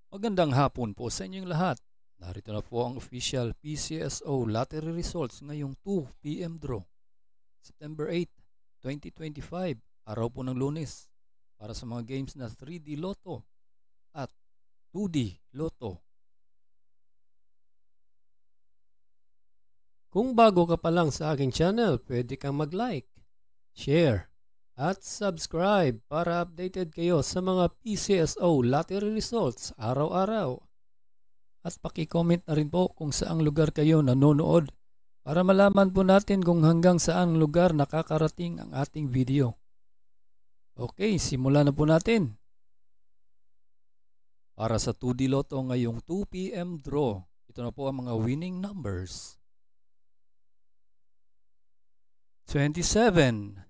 Magandang hapon po sa inyong lahat. Narito na po ang official PCSO lottery results ngayong 2 p.m. draw. September 8, 2025, araw po ng Lunes, para sa mga games na 3D Lotto at 2D Lotto. Kung bago ka pa lang sa aking channel, pwede kang mag-like, share, at subscribe para updated kayo sa mga PCSO lottery results araw-araw. At paki-comment na rin po kung saang lugar kayo nanonood para malaman po natin kung hanggang saang lugar nakakarating ang ating video. Okay, simulan na po natin. Para sa 2D Lotto ngayong 2 p.m. draw, ito na po ang mga winning numbers. 27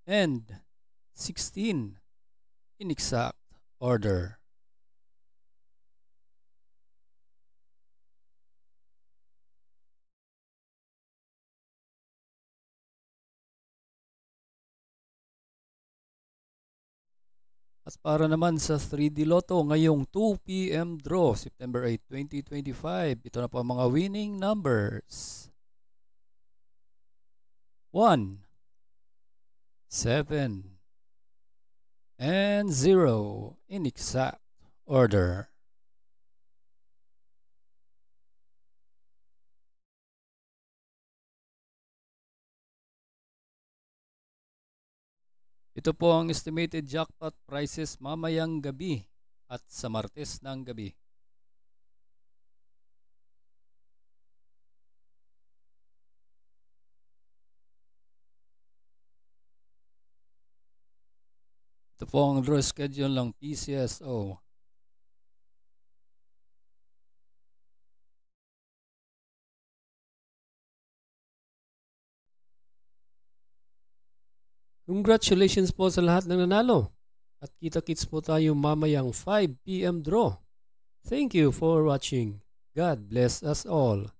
and 16 in exact order. At para naman sa 3D Lotto ngayong 2 p.m. draw, September 8, 2025, ito na po ang mga winning numbers. 1, 7, and 0 in exact order. Ito po ang estimated jackpot prices mamayang gabi at sa Martes ng gabi. Ito po ang draw schedule ng PCSO. Congratulations po sa lahat ng nanalo. At kita-kits po tayo mamayang 5 p.m. draw. Thank you for watching. God bless us all.